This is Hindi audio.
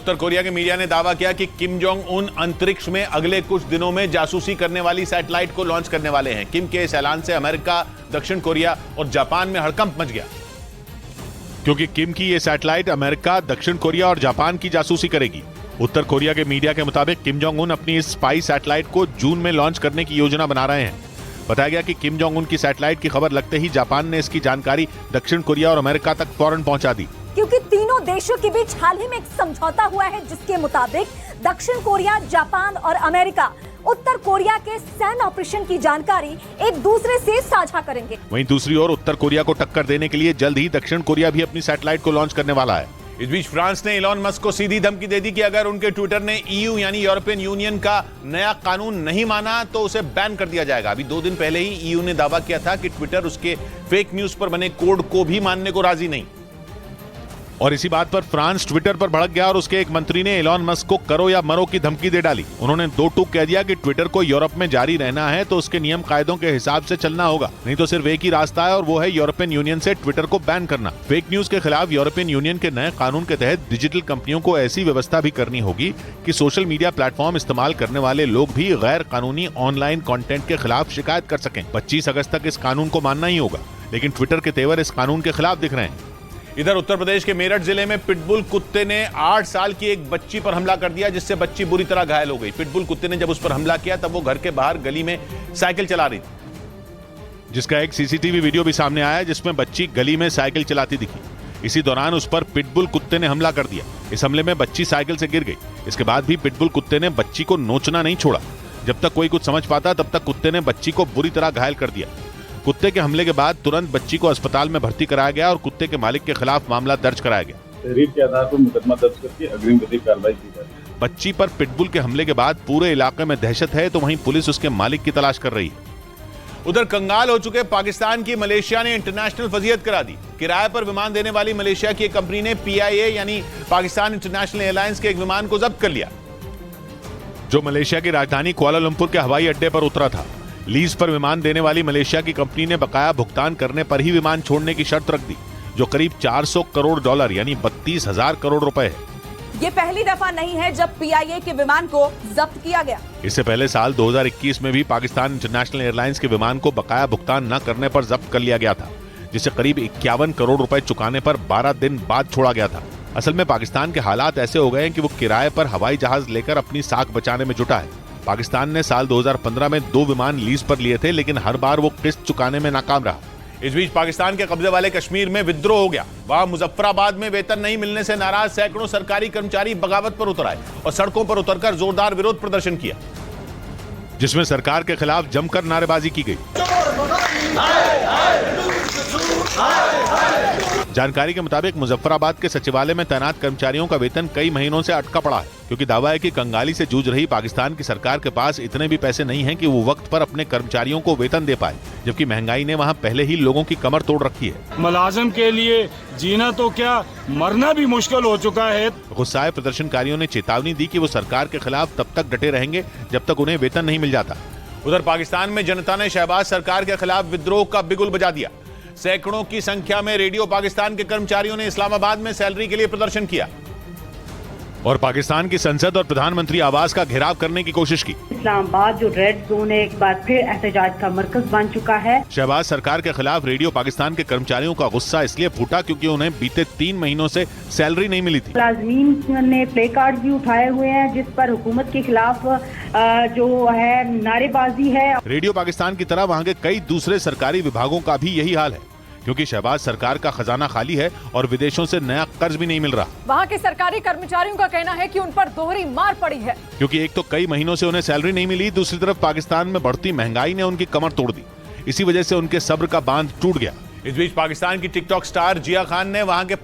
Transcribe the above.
उत्तर कोरिया के मीडिया ने दावा किया कि किम जोंग उन अंतरिक्ष में अगले कुछ दिनों में जासूसी करने वाली सैटेलाइट को लॉन्च करने वाले हैं। किम के इस ऐलान से अमेरिका, दक्षिण कोरिया और जापान में हड़कंप मच गया, क्योंकि किम की यह सैटेलाइट अमेरिका, दक्षिण कोरिया और जापान की जासूसी करेगी। उत्तर कोरिया के मीडिया के मुताबिक किम जोंग उन अपनी इस स्पाई सैटेलाइट को जून में लॉन्च करने की योजना बना रहे हैं। बताया गया कि किम जोंग उन की सैटेलाइट की खबर लगते ही जापान ने इसकी जानकारी दक्षिण कोरिया और अमेरिका तक फौरन पहुंचा दी, क्योंकि तीनों देशों के बीच हाल ही में एक समझौता हुआ है जिसके मुताबिक दक्षिण कोरिया, जापान और अमेरिका उत्तर कोरिया के सैन्य ऑपरेशन की जानकारी एक दूसरे से साझा करेंगे। वहीं दूसरी ओर उत्तर कोरिया को टक्कर देने के लिए जल्द ही दक्षिण कोरिया भी अपनी सैटेलाइट को लॉन्च करने वाला है। इस बीच फ्रांस ने इलॉन मस्क को सीधी धमकी दे दी कि अगर उनके ट्विटर ने ईयू यानी यूरोपियन यूनियन का नया कानून नहीं माना तो उसे बैन कर दिया जाएगा। अभी 2 दिन पहले ही ईयू ने दावा किया था कि ट्विटर उसके फेक न्यूज पर बने कोड को भी मानने को राजी नहीं। और इसी बात पर फ्रांस ट्विटर पर भड़क गया और उसके एक मंत्री ने इलॉन मस्क को करो या मरो की धमकी दे डाली। उन्होंने 2 टूक कह दिया कि ट्विटर को यूरोप में जारी रहना है तो उसके नियम कायदों के हिसाब से चलना होगा, नहीं तो सिर्फ एक ही रास्ता है और वो है यूरोपियन यूनियन से ट्विटर को बैन करना। फेक न्यूज के खिलाफ यूरोपियन यूनियन के नए कानून के तहत डिजिटल कंपनियों को ऐसी व्यवस्था भी करनी होगी कि सोशल मीडिया प्लेटफॉर्म इस्तेमाल करने वाले लोग भी गैर कानूनी ऑनलाइन कंटेंट के खिलाफ शिकायत कर सकें। 25 अगस्त तक इस कानून को मानना ही होगा, लेकिन ट्विटर के तेवर इस कानून के खिलाफ दिख रहे हैं। इधर उत्तर प्रदेश के मेरठ जिले में पिटबुल कुत्ते ने 8 साल की एक बच्ची पर हमला कर दिया, जिससे बच्ची बुरी तरह घायल हो गई। पिटबुल कुत्ते ने जब उस पर हमला किया तब वो घर के बाहर गली में साइकिल चला रही थी, जिसका एक सीसीटीवी वीडियो भी सामने आया जिसमें बच्ची गली में साइकिल चलाती दिखी। इसी दौरान उस पर पिटबुल कुत्ते ने हमला कर दिया। इस हमले में बच्ची साइकिल से गिर गई। इसके बाद भी पिटबुल कुत्ते ने बच्ची को नोचना नहीं छोड़ा। जब तक कोई कुछ समझ पाता तब तक कुत्ते ने बच्ची को बुरी तरह घायल कर दिया। कुत्ते के हमले के बाद तुरंत बच्ची को अस्पताल में भर्ती कराया गया और कुत्ते के मालिक के खिलाफ मामला दर्ज कराया गया। तहरीर के आधार पर मुकदमा दर्ज करके अग्रिम विधिक कार्रवाई की जाएगी। बच्ची पर पिटबुल के हमले के बाद पूरे इलाके में दहशत है, तो वहीं पुलिस उसके मालिक की तलाश कर रही है। उधर कंगाल हो चुके पाकिस्तान की मलेशिया ने इंटरनेशनल फजीहत करा दी। किराए पर विमान देने वाली मलेशिया की एक कंपनी ने PIA यानी पाकिस्तान इंटरनेशनल एयरलाइंस के एक विमान को जब्त कर लिया, जो मलेशिया की राजधानी कुआलालंपुर के हवाई अड्डे पर उतरा था। लीज पर विमान देने वाली मलेशिया की कंपनी ने बकाया भुगतान करने पर ही विमान छोड़ने की शर्त रख दी, जो करीब $400 करोड़ यानी 32,000 करोड़ रुपए है। ये पहली दफा नहीं है जब PIA के विमान को जब्त किया गया। इससे पहले साल 2021 में भी पाकिस्तान इंटरनेशनल एयरलाइंस के विमान को बकाया भुगतान न करने पर जब्त कर लिया गया था, जिसे करीब 51 करोड़ रुपए चुकाने पर 12 दिन बाद छोड़ा गया था। असल में पाकिस्तान के हालात ऐसे हो गए हैं कि वो किराए पर हवाई जहाज लेकर अपनी साख बचाने में जुटा है। पाकिस्तान ने साल 2015 में 2 विमान लीज पर लिए थे, लेकिन हर बार वो किस्त चुकाने में नाकाम रहा। इस बीच पाकिस्तान के कब्जे वाले कश्मीर में विद्रोह हो गया। वहां मुजफ्फराबाद में वेतन नहीं मिलने से नाराज सैकड़ों सरकारी कर्मचारी बगावत पर उतर आए और सड़कों पर उतरकर जोरदार विरोध प्रदर्शन किया, जिसमें सरकार के खिलाफ जमकर नारेबाजी की गई। जानकारी के मुताबिक मुजफ्फराबाद के सचिवालय में तैनात कर्मचारियों का वेतन कई महीनों से अटका पड़ा है, क्योंकि दावा है कि कंगाली से जूझ रही पाकिस्तान की सरकार के पास इतने भी पैसे नहीं हैं कि वो वक्त पर अपने कर्मचारियों को वेतन दे पाए, जबकि महंगाई ने वहां पहले ही लोगों की कमर तोड़ रखी है। मुलाजिम के लिए जीना तो क्या मरना भी मुश्किल हो चुका है। गुस्साए प्रदर्शनकारियों ने चेतावनी दी कि वो सरकार के खिलाफ तब तक डटे रहेंगे जब तक उन्हें वेतन नहीं मिल जाता। उधर पाकिस्तान में जनता ने शहबाज सरकार के खिलाफ विद्रोह का बिगुल बजा दिया। सैकड़ों की संख्या में रेडियो पाकिस्तान के कर्मचारियों ने इस्लामाबाद में सैलरी के लिए प्रदर्शन किया और पाकिस्तान की संसद और प्रधानमंत्री आवास का घेराव करने की कोशिश की। इस्लामाबाद जो रेड जोन है एक बार फिर एहतजाज का मरकज बन चुका है। शहबाज सरकार के खिलाफ रेडियो पाकिस्तान के कर्मचारियों का गुस्सा इसलिए फूटा क्योंकि उन्हें बीते 3 महीनों से सैलरी नहीं मिली थी। मुलाजिमीन ने प्ले कार्ड भी उठाए हुए हैं जिस पर हुकूमत के खिलाफ जो है नारेबाजी है। रेडियो पाकिस्तान की तरह वहाँ के कई दूसरे सरकारी विभागों का भी यही हाल है, क्योंकि शहबाज सरकार का खजाना खाली है और विदेशों से नया कर्ज भी नहीं मिल रहा। वहाँ के सरकारी कर्मचारियों का कहना है कि उन पर दोहरी मार पड़ी है, क्योंकि एक तो कई महीनों से उन्हें सैलरी नहीं मिली, दूसरी तरफ पाकिस्तान में बढ़ती महंगाई ने उनकी कमर तोड़ दी। इसी वजह से उनके सब्र का बांध टूट गया। इस बीच पाकिस्तान की टिकटॉक स्टार जिया खान ने वहाँ के